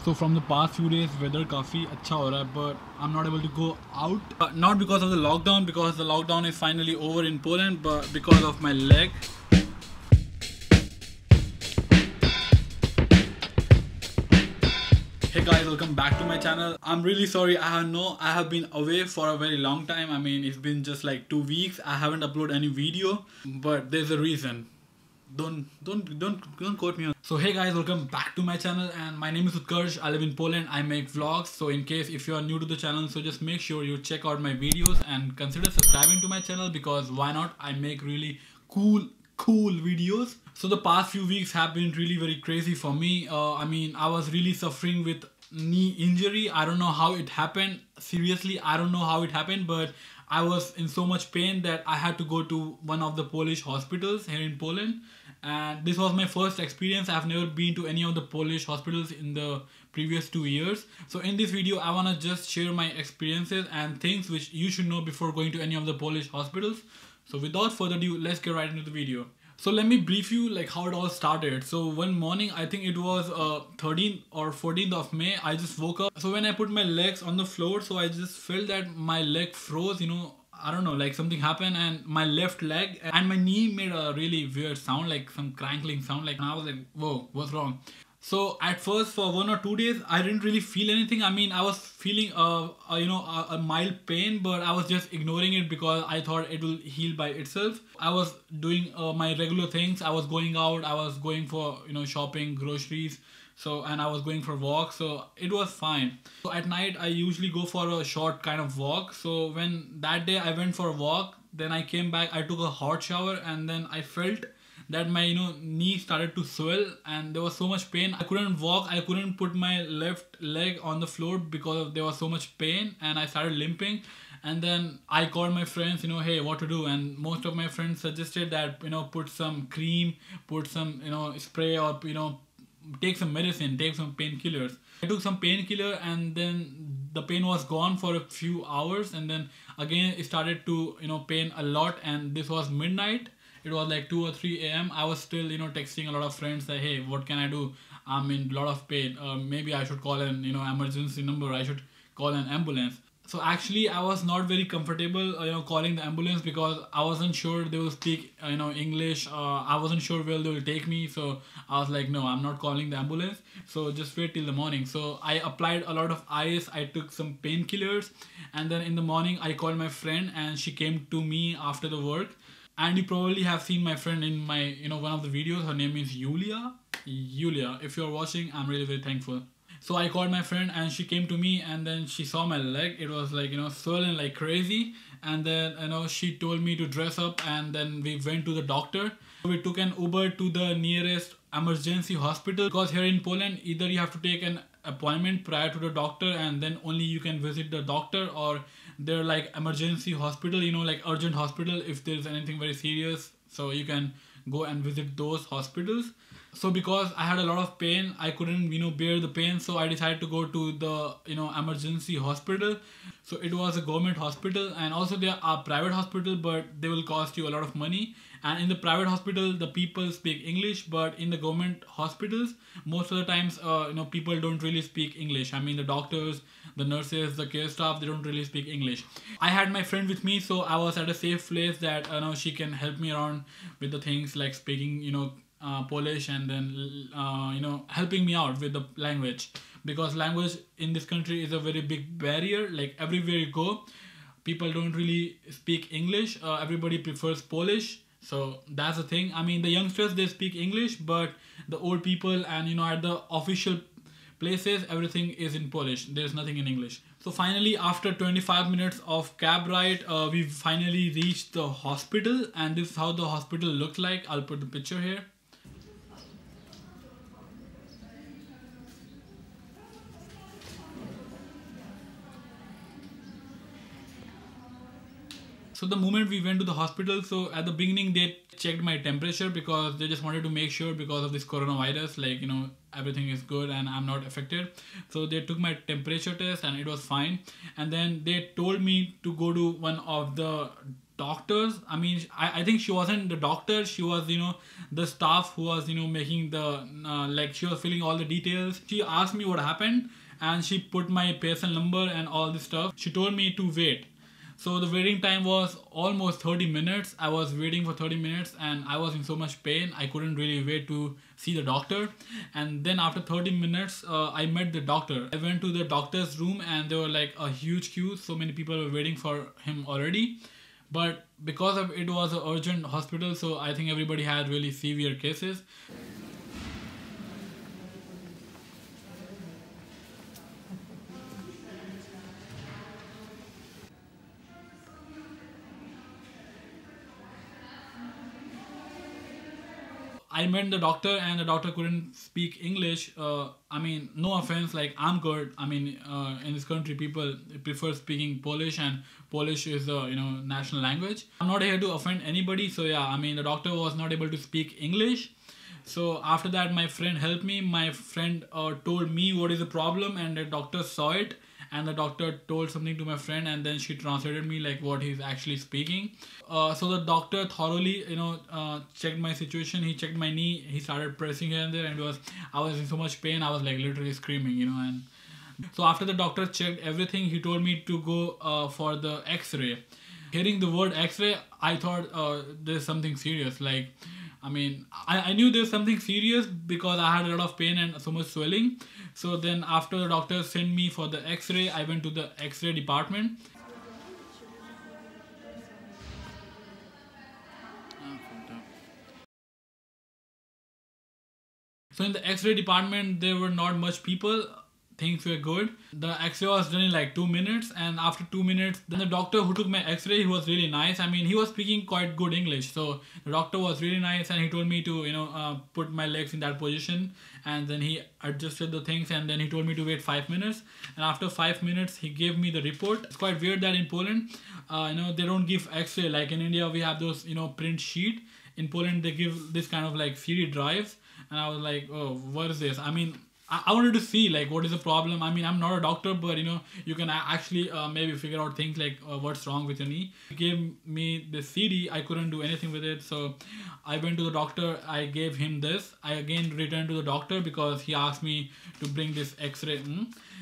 So from the past few days, weather काफी अच्छा हो रहा है, but I'm not able to go out. Not because of the lockdown, because the lockdown is finally over in Poland, but because of my leg. Hey guys, welcome back to my channel. I'm really sorry. I have been away for a very long time. I mean, it's been just like 2 weeks. I haven't uploaded any video, but there's a reason. Don't quote me on. So hey guys, welcome back to my channel, and my name is Utkarsh. I live in Poland. I make vlogs. So in case if you are new to the channel, so just make sure you check out my videos and consider subscribing to my channel, because why not? I make really cool videos. So the past few weeks have been really very crazy for me. I mean, I was really suffering with knee injury. I don't know how it happened. Seriously, I don't know how it happened, but I was in so much pain that I had to go to one of the Polish hospitals here in Poland. And this was my first experience. I've never been to any of the Polish hospitals in the previous 2 years. So in this video, I want to just share my experiences and things which you should know before going to any of the Polish hospitals. So without further ado, let's get right into the video. So let me brief you like how it all started. So one morning, I think it was 13th or 14th of May, I just woke up. So when I put my legs on the floor, so I just felt that my leg froze, you know, I don't know, like something happened, and my left leg and my knee made a really weird sound, like some crackling sound, like, and I was like, whoa, what's wrong? So at first for 1 or 2 days, I didn't really feel anything. I mean, I was feeling a mild pain, but I was just ignoring it because I thought it will heal by itself. I was doing my regular things. I was going out, I was going for, shopping, groceries. So, and I was going for walks, so it was fine. So at night, I usually go for a short kind of walk. So when that day I went for a walk, then I came back, I took a hot shower, and then I felt that my knee started to swell, and there was so much pain. I couldn't walk, I couldn't put my left leg on the floor because there was so much pain, and I started limping. And then I called my friends, hey, what to do? And most of my friends suggested that, put some cream, put some, spray, or, take some medicine, take some painkillers. I took some painkiller, and then the pain was gone for a few hours, and then again it started to pain a lot. And this was midnight. It was like 2 or 3 a.m. I was still texting a lot of friends that, hey, what can I do? I'm in a lot of pain. Maybe I should call an emergency number. I should call an ambulance. So actually I was not very comfortable calling the ambulance, because I wasn't sure they will speak English. I wasn't sure where they will take me, so I was like, no, I'm not calling the ambulance, so just wait till the morning. So I applied a lot of ice, I took some painkillers, and then in the morning I called my friend, and she came to me after the work. And you probably have seen my friend in my one of the videos. Her name is Yulia. If you're watching, I'm really very thankful. So I called my friend, and she came to me, and then she saw my leg. It was like, swollen like crazy. And then, she told me to dress up, and then we went to the doctor. We took an Uber to the nearest emergency hospital, because here in Poland, either you have to take an appointment prior to the doctor, and then only you can visit the doctor, or they're like emergency hospital, like urgent hospital if there's anything very serious. So you can go and visit those hospitals. So because I had a lot of pain, I couldn't bear the pain, so I decided to go to the emergency hospital. So it was a government hospital, and also there are private hospital, but they will cost you a lot of money. And in the private hospital, the people speak English, but in the government hospitals, most of the times people don't really speak English. I mean, the doctors, the nurses, the care staff, they don't really speak English. I had my friend with me, so I was at a safe place that she can help me around with the things like speaking Polish, and then helping me out with the language, because language in this country is a very big barrier. Like everywhere you go, people don't really speak English. Everybody prefers Polish. So that's the thing. I mean, the youngsters, they speak English, but the old people and at the official places, everything is in Polish. There's nothing in English. So finally, after 25 minutes of cab ride, we finally reached the hospital, and this is how the hospital looks like. I'll put the picture here. So the moment we went to the hospital, so at the beginning they checked my temperature, because they just wanted to make sure, because of this coronavirus, like everything is good and I'm not affected. So they took my temperature test, and it was fine. And then they told me to go to one of the doctors. I mean, I think she wasn't the doctor. She was, the staff who was, making the, like she was filling all the details. She asked me what happened and she put my patient number and all this stuff. She told me to wait. So the waiting time was almost 30 minutes. I was waiting for 30 minutes and I was in so much pain. I couldn't really wait to see the doctor. And then after 30 minutes, I met the doctor. I went to the doctor's room and there were like a huge queue. So many people were waiting for him already. But because of it was an urgent hospital, so I think everybody had really severe cases. I met the doctor and the doctor couldn't speak English. I mean, no offense, like I'm good. I mean, in this country, people prefer speaking Polish and Polish is the, national language. I'm not here to offend anybody. So yeah, I mean, the doctor was not able to speak English. So after that, my friend helped me. My friend told me what is the problem and the doctor saw it. And the doctor told something to my friend and then she translated me like what he's actually speaking. So the doctor thoroughly, checked my situation. He checked my knee. He started pressing here and there and I was in so much pain. I was like literally screaming, and so after the doctor checked everything, he told me to go for the X-ray. Hearing the word X-ray, I thought there's something serious. Like, I mean, I knew there's something serious because I had a lot of pain and so much swelling. So then after the doctor sent me for the X-ray, I went to the X-ray department. So in the X-ray department, there were not much people. Things were good. The X-ray was done in like 2 minutes and after 2 minutes, then the doctor who took my X-ray, he was really nice. I mean, he was speaking quite good English. So the doctor was really nice and he told me to, put my legs in that position and then he adjusted the things and then he told me to wait 5 minutes. And after 5 minutes, he gave me the report. It's quite weird that in Poland, they don't give X-ray. Like in India, we have those, print sheet. In Poland, they give this kind of like CD drives. And I was like, oh, what is this? I mean, I wanted to see like what is the problem. I mean, I'm not a doctor, but you can actually maybe figure out things like what's wrong with your knee. He gave me the CD. I couldn't do anything with it, so I went to the doctor. I gave him this. I again returned to the doctor because he asked me to bring this X-ray.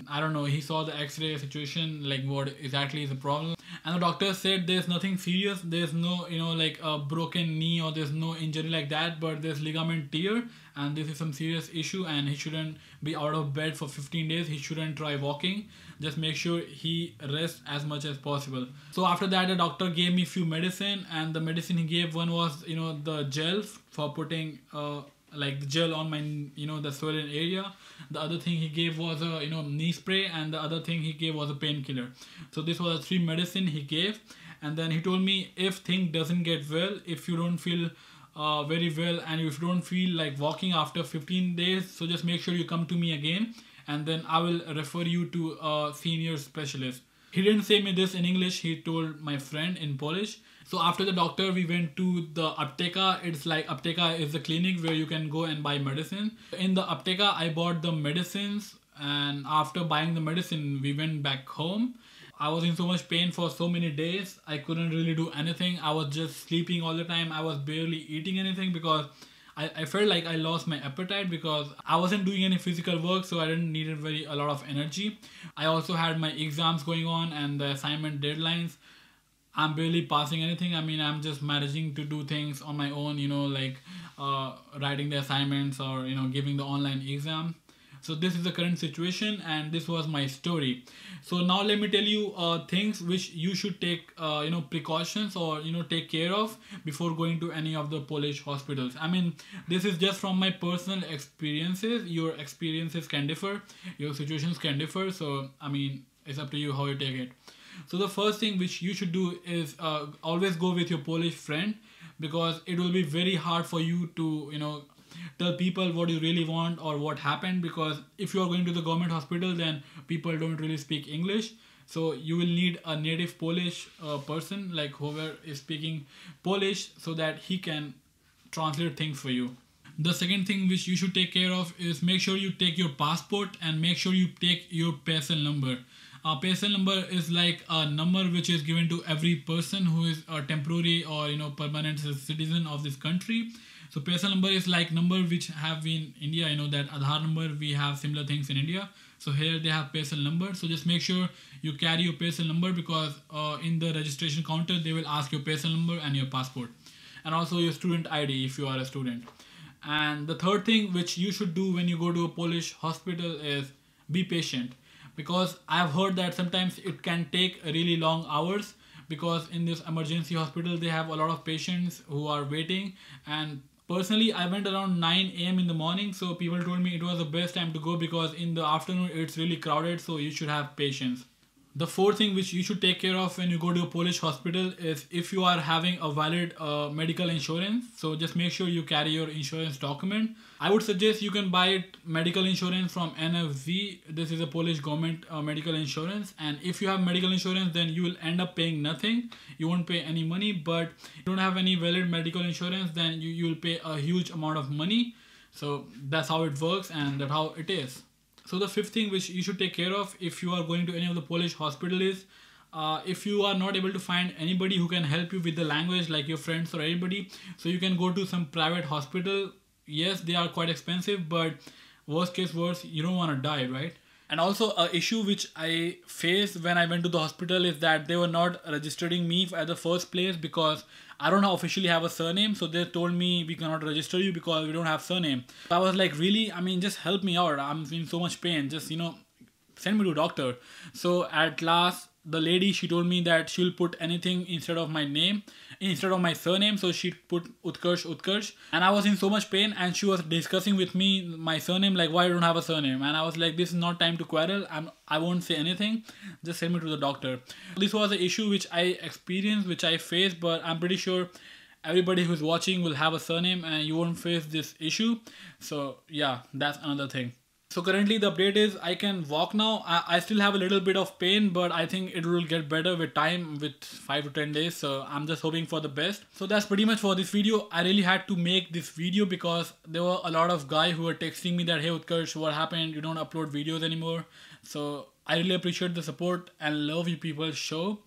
I don't know. He saw the X-ray situation, like what exactly is the problem. And the doctor said there's nothing serious. There's no, like a broken knee or there's no injury like that, but there's ligament tear and this is some serious issue and he shouldn't be out of bed for 15 days. He shouldn't try walking. Just make sure he rests as much as possible. So after that, the doctor gave me few medicine and the medicine he gave, one was, the gel for putting like the gel on my, the swollen area. The other thing he gave was a, knee spray and the other thing he gave was a painkiller. So this was the 3 medicine he gave. And then he told me if thing doesn't get well, if you don't feel very well and if you don't feel like walking after 15 days, so just make sure you come to me again and then I will refer you to a senior specialist. He didn't say me this in English, he told my friend in Polish. So after the doctor, we went to the apteka. It's like apteka is the clinic where you can go and buy medicine. In the apteka, I bought the medicines and after buying the medicine, we went back home. I was in so much pain for so many days. I couldn't really do anything. I was just sleeping all the time. I was barely eating anything because I felt like I lost my appetite because I wasn't doing any physical work, so I didn't need a lot of energy. I also had my exams going on and the assignment deadlines. I'm barely passing anything. I mean, I'm just managing to do things on my own, like writing the assignments or, giving the online exam. So this is the current situation and this was my story. So now let me tell you things which you should take precautions or take care of before going to any of the Polish hospitals. I mean, this is just from my personal experiences. Your experiences can differ, your situations can differ. So I mean, it's up to you how you take it. So the first thing which you should do is always go with your Polish friend because it will be very hard for you to tell people what you really want or what happened, because if you are going to the government hospital, then people don't really speak English. So you will need a native Polish person, like whoever is speaking Polish, so that he can translate things for you. The second thing which you should take care of is make sure you take your passport and make sure you take your PESEL number. PSL number is like a number which is given to every person who is a temporary or permanent citizen of this country. So PSL number is like number which have in India. That Aadhaar number, we have similar things in India. So here they have PSL number. So just make sure you carry your PSL number, because in the registration counter they will ask your PSL number and your passport, and also your student ID if you are a student. And the third thing which you should do when you go to a Polish hospital is be patient, because I've heard that sometimes it can take really long hours, because in this emergency hospital they have a lot of patients who are waiting. And personally, I went around 9 a.m. in the morning, so people told me it was the best time to go, because in the afternoon it's really crowded, so you should have patience. The fourth thing which you should take care of when you go to a Polish hospital is if you are having a valid medical insurance. So just make sure you carry your insurance document. I would suggest you can buy medical insurance from NFZ. This is a Polish government medical insurance. And if you have medical insurance, then you will end up paying nothing. You won't pay any money. But if you don't have any valid medical insurance, then you will pay a huge amount of money. So that's how it works, and that's how it is. So the fifth thing which you should take care of if you are going to any of the Polish hospital is if you are not able to find anybody who can help you with the language, like your friends or anybody, so you can go to some private hospital. Yes, they are quite expensive, but worst case worse, you don't want to die, right? And also a issue which I faced when I went to the hospital is that they were not registering me at the first place, because I don't officially have a surname. So they told me we cannot register you because we don't have surname. So I was like, really? I mean, just help me out. I'm in so much pain. Just, send me to a doctor. So at last, the lady, she told me that she'll put anything instead of my name, instead of my surname. So she put Utkarsh. And I was in so much pain, and she was discussing with me my surname, like why I don't have a surname. And I was like, this is not time to quarrel. I won't say anything. Just send me to the doctor. This was the issue which I experienced, which I faced, but I'm pretty sure everybody who's watching will have a surname and you won't face this issue. So yeah, that's another thing. So currently the update is I can walk now. I still have a little bit of pain, but I think it will get better with time, with 5 to 10 days. So I'm just hoping for the best. So that's pretty much for this video. I really had to make this video because there were a lot of guys who were texting me that, hey Utkarsh, what happened? You don't upload videos anymore. So I really appreciate the support and love you people show.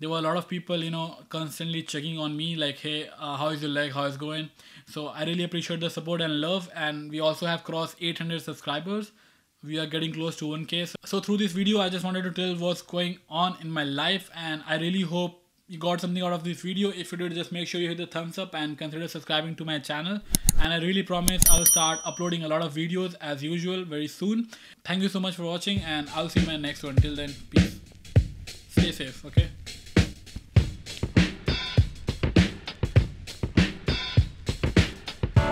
There were a lot of people, constantly checking on me like, hey, how is your leg? How is it going? So I really appreciate the support and love. And we also have crossed 800 subscribers. We are getting close to 1K. So through this video, I just wanted to tell what's going on in my life. And I really hope you got something out of this video. If you did, just make sure you hit the thumbs up and consider subscribing to my channel. And I really promise I'll start uploading a lot of videos as usual very soon. Thank you so much for watching, and I'll see you in my next one. Till then, peace. Stay safe, okay?